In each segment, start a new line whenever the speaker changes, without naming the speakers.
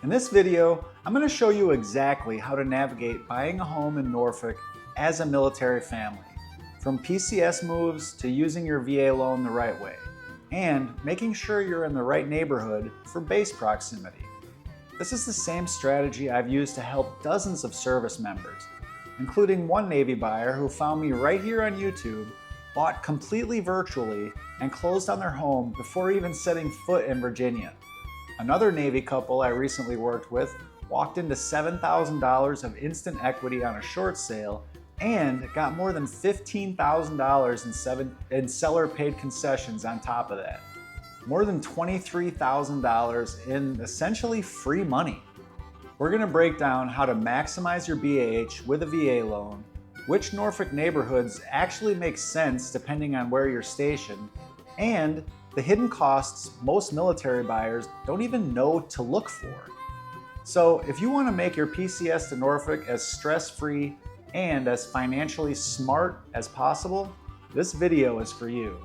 In this video, I'm going to show you exactly how to navigate buying a home in Norfolk as a military family, from PCS moves to using your VA loan the right way, and making sure you're in the right neighborhood for base proximity. This is the same strategy I've used to help dozens of service members, including one Navy buyer who found me right here on YouTube, bought completely virtually, and closed on their home before even setting foot in Virginia. Another Navy couple I recently worked with walked into $7,000 of instant equity on a short sale and got more than $15,000 in seller-paid concessions on top of that. More than $23,000 in essentially free money. We're going to break down how to maximize your BAH with a VA loan, which Norfolk neighborhoods actually make sense depending on where you're stationed, and the hidden costs most military buyers don't even know to look for. So if you want to make your PCS to Norfolk as stress-free and as financially smart as possible, this video is for you.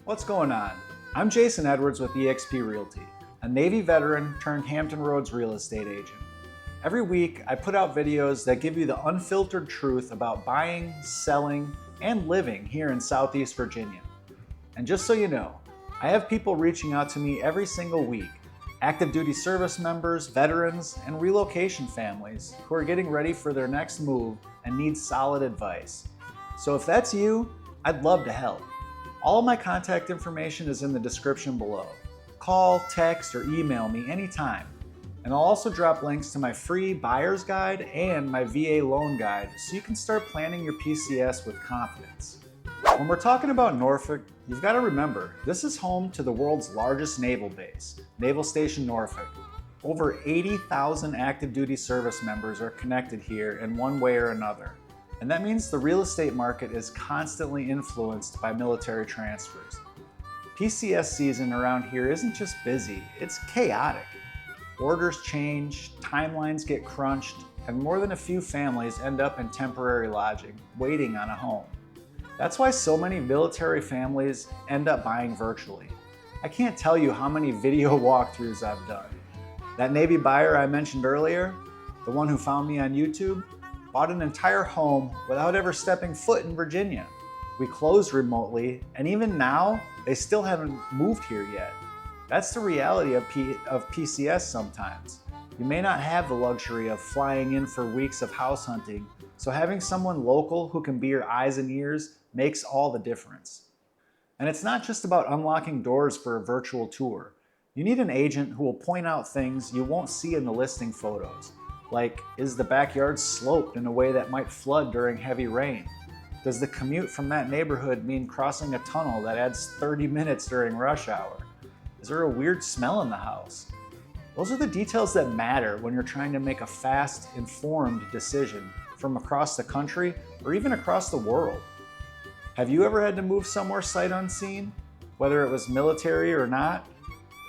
What's going on? I'm Jason Edwards with eXp Realty, a Navy veteran turned Hampton Roads real estate agent. Every week, I put out videos that give you the unfiltered truth about buying, selling, and living here in Southeast Virginia. And just so you know, I have people reaching out to me every single week, active duty service members, veterans, and relocation families who are getting ready for their next move and need solid advice. So if that's you, I'd love to help. All of my contact information is in the description below. Call, text, or email me anytime. And I'll also drop links to my free buyer's guide and my VA loan guide so you can start planning your PCS with confidence. When we're talking about Norfolk, you've got to remember, this is home to the world's largest naval base, Naval Station Norfolk. Over 80,000 active duty service members are connected here in one way or another. And that means the real estate market is constantly influenced by military transfers. PCS season around here isn't just busy, it's chaotic. Orders change, timelines get crunched, and more than a few families end up in temporary lodging, waiting on a home. That's why so many military families end up buying virtually. I can't tell you how many video walkthroughs I've done. That Navy buyer I mentioned earlier, the one who found me on YouTube, bought an entire home without ever stepping foot in Virginia. We closed remotely, and even now, they still haven't moved here yet. That's the reality of PCS sometimes. You may not have the luxury of flying in for weeks of house hunting, so having someone local who can be your eyes and ears makes all the difference. And it's not just about unlocking doors for a virtual tour. You need an agent who will point out things you won't see in the listing photos, like, is the backyard sloped in a way that might flood during heavy rain? Does the commute from that neighborhood mean crossing a tunnel that adds 30 minutes during rush hour? Is there a weird smell in the house? Those are the details that matter when you're trying to make a fast, informed decision from across the country or even across the world. Have you ever had to move somewhere sight unseen, whether it was military or not?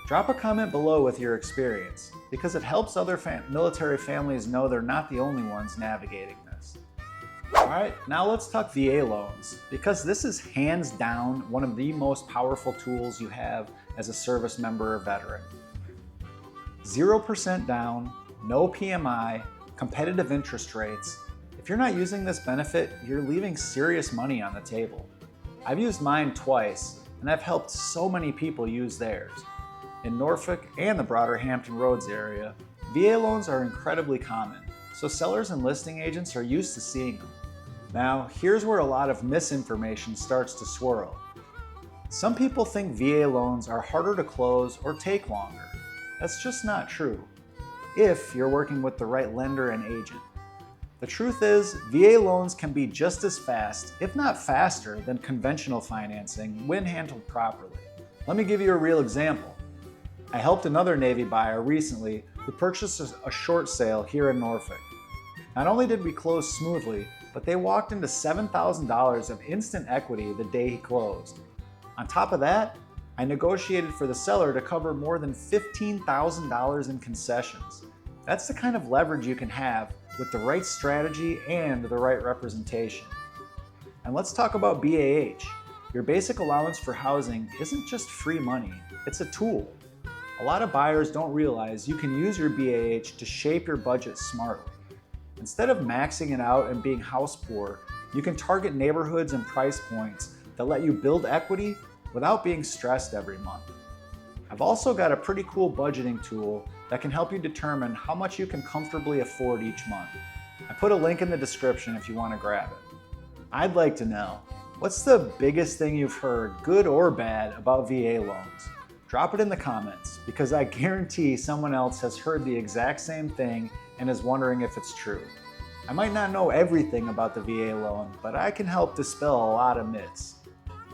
Drop a comment below with your experience, because it helps other military families know they're not the only ones navigating this. All right, now let's talk VA loans, because this is hands down one of the most powerful tools you have as a service member or veteran. 0% down, no PMI, competitive interest rates. If you're not using this benefit, you're leaving serious money on the table. I've used mine twice, and I've helped so many people use theirs. In Norfolk and the broader Hampton Roads area, VA loans are incredibly common, so sellers and listing agents are used to seeing them. Now, here's where a lot of misinformation starts to swirl. Some people think VA loans are harder to close or take longer. That's just not true, if you're working with the right lender and agent. The truth is, VA loans can be just as fast, if not faster, than conventional financing when handled properly. Let me give you a real example. I helped another Navy buyer recently who purchased a short sale here in Norfolk. Not only did we close smoothly, but they walked into $7,000 of instant equity the day he closed. On top of that, I negotiated for the seller to cover more than $15,000 in concessions. That's the kind of leverage you can have with the right strategy and the right representation. And let's talk about BAH. Your basic allowance for housing isn't just free money, it's a tool. A lot of buyers don't realize you can use your BAH to shape your budget smartly. Instead of maxing it out and being house poor, you can target neighborhoods and price points that let you build equity without being stressed every month. I've also got a pretty cool budgeting tool that can help you determine how much you can comfortably afford each month. I put a link in the description if you want to grab it. I'd like to know, what's the biggest thing you've heard, good or bad, about VA loans? Drop it in the comments, because I guarantee someone else has heard the exact same thing and is wondering if it's true. I might not know everything about the VA loan, but I can help dispel a lot of myths.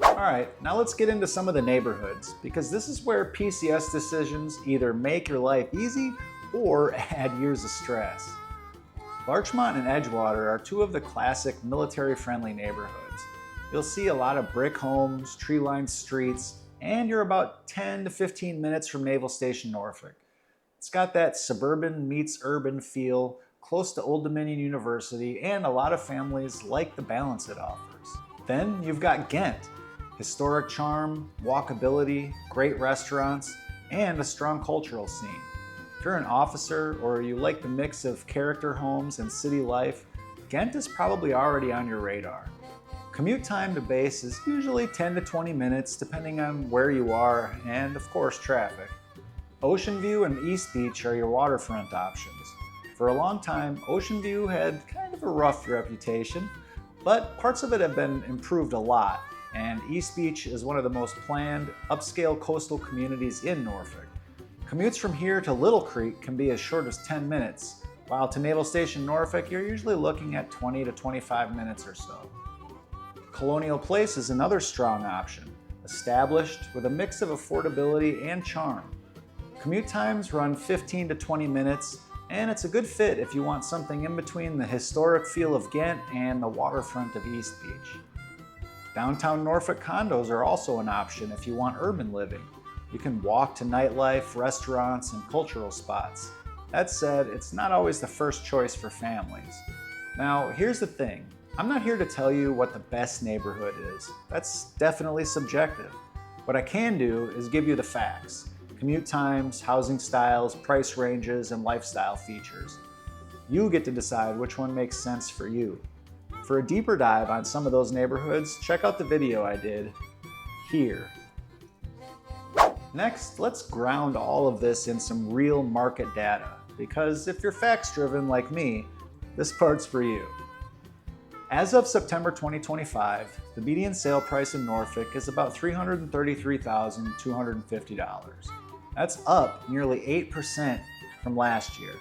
Alright, now let's get into some of the neighborhoods, because this is where PCS decisions either make your life easy or add years of stress. Larchmont and Edgewater are two of the classic military-friendly neighborhoods. You'll see a lot of brick homes, tree-lined streets, and you're about 10 to 15 minutes from Naval Station Norfolk. It's got that suburban meets urban feel, close to Old Dominion University, and a lot of families like the balance it offers. Then you've got Ghent. Historic charm, walkability, great restaurants, and a strong cultural scene. If you're an officer or you like the mix of character homes and city life, Ghent is probably already on your radar. Commute time to base is usually 10 to 20 minutes depending on where you are and, of course, traffic. Ocean View and East Beach are your waterfront options. For a long time, Ocean View had kind of a rough reputation, but parts of it have been improved a lot, and East Beach is one of the most planned, upscale coastal communities in Norfolk. Commutes from here to Little Creek can be as short as 10 minutes, while to Naval Station Norfolk, you're usually looking at 20 to 25 minutes or so. Colonial Place is another strong option, established with a mix of affordability and charm. Commute times run 15 to 20 minutes, and it's a good fit if you want something in between the historic feel of Ghent and the waterfront of East Beach. Downtown Norfolk condos are also an option if you want urban living. You can walk to nightlife, restaurants, and cultural spots. That said, it's not always the first choice for families. Now, here's the thing. I'm not here to tell you what the best neighborhood is. That's definitely subjective. What I can do is give you the facts: commute times, housing styles, price ranges, and lifestyle features. You get to decide which one makes sense for you. For a deeper dive on some of those neighborhoods, check out the video I did here. Next, let's ground all of this in some real market data, because if you're facts-driven like me, this part's for you. As of September 2025, the median sale price in Norfolk is about $333,250. That's up nearly 8% from last year.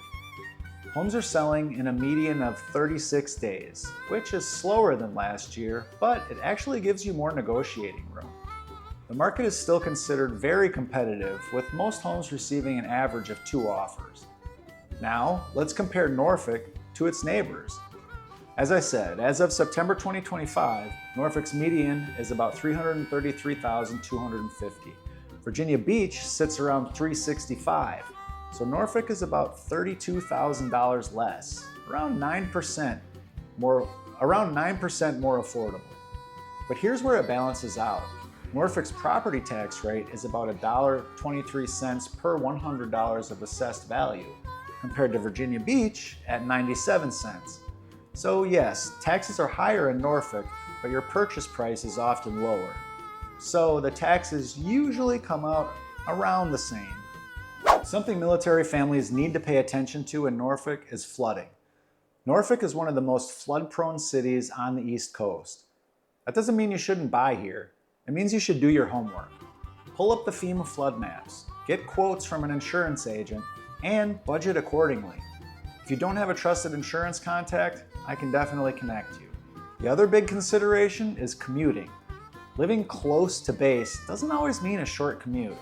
Homes are selling in a median of 36 days, which is slower than last year, but it actually gives you more negotiating room. The market is still considered very competitive, with most homes receiving an average of 2 offers. Now, let's compare Norfolk to its neighbors. As I said, as of September 2025, Norfolk's median is about $333,250. Virginia Beach sits around $365, so Norfolk is about $32,000 less, around 9% more affordable. But here's where it balances out. Norfolk's property tax rate is about $1.23 per $100 of assessed value, compared to Virginia Beach at 97 cents. So yes, taxes are higher in Norfolk, but your purchase price is often lower. So the taxes usually come out around the same. Something military families need to pay attention to in Norfolk is flooding. Norfolk is one of the most flood-prone cities on the East Coast. That doesn't mean you shouldn't buy here. It means you should do your homework. Pull up the FEMA flood maps, get quotes from an insurance agent, and budget accordingly. If you don't have a trusted insurance contact, I can definitely connect you. The other big consideration is commuting. Living close to base doesn't always mean a short commute.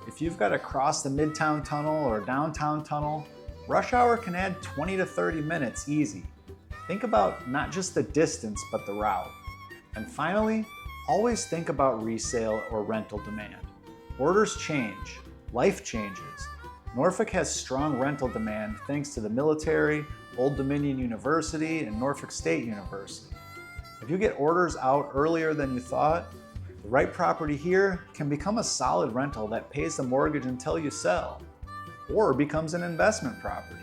If you've got to cross the Midtown Tunnel or Downtown Tunnel, rush hour can add 20 to 30 minutes easy. Think about not just the distance, but the route. And finally, always think about resale or rental demand. Orders change, life changes. Norfolk has strong rental demand thanks to the military, Old Dominion University, and Norfolk State University. If you get orders out earlier than you thought, The right property here can become a solid rental that pays the mortgage until you sell, or becomes an investment property.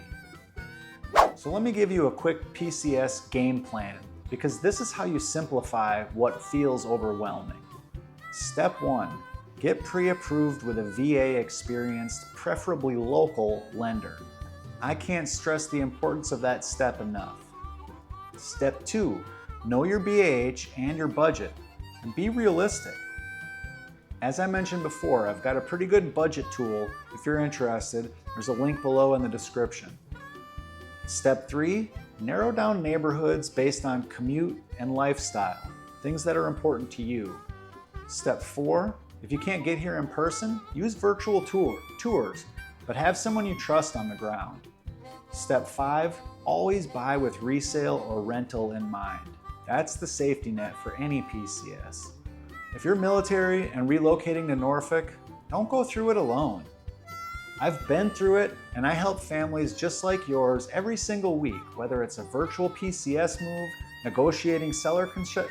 So let me give you a quick PCS game plan, because this is how you simplify what feels overwhelming. Step 1, get pre-approved with a VA experienced, preferably local lender. I can't stress the importance of that step enough. Step 2, know your BAH and your budget, and be realistic. As I mentioned before, I've got a pretty good budget tool. If you're interested, there's a link below in the description. Step 3, narrow down neighborhoods based on commute and lifestyle, things that are important to you. Step 4, if you can't get here in person, use virtual tours, but have someone you trust on the ground. Step 5, always buy with resale or rental in mind. That's the safety net for any PCS. If you're military and relocating to Norfolk, don't go through it alone. I've been through it, and I help families just like yours every single week, whether it's a virtual PCS move, negotiating seller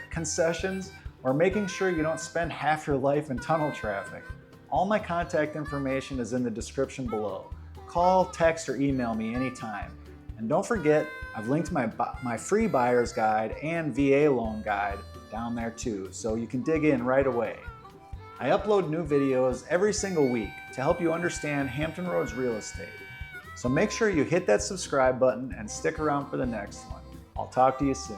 concessions, or making sure you don't spend half your life in tunnel traffic. All my contact information is in the description below. Call, text, or email me anytime. And don't forget, I've linked my free buyer's guide and VA loan guide down there too, so you can dig in right away. I upload new videos every single week to help you understand Hampton Roads real estate. So make sure you hit that subscribe button and stick around for the next one. I'll talk to you soon.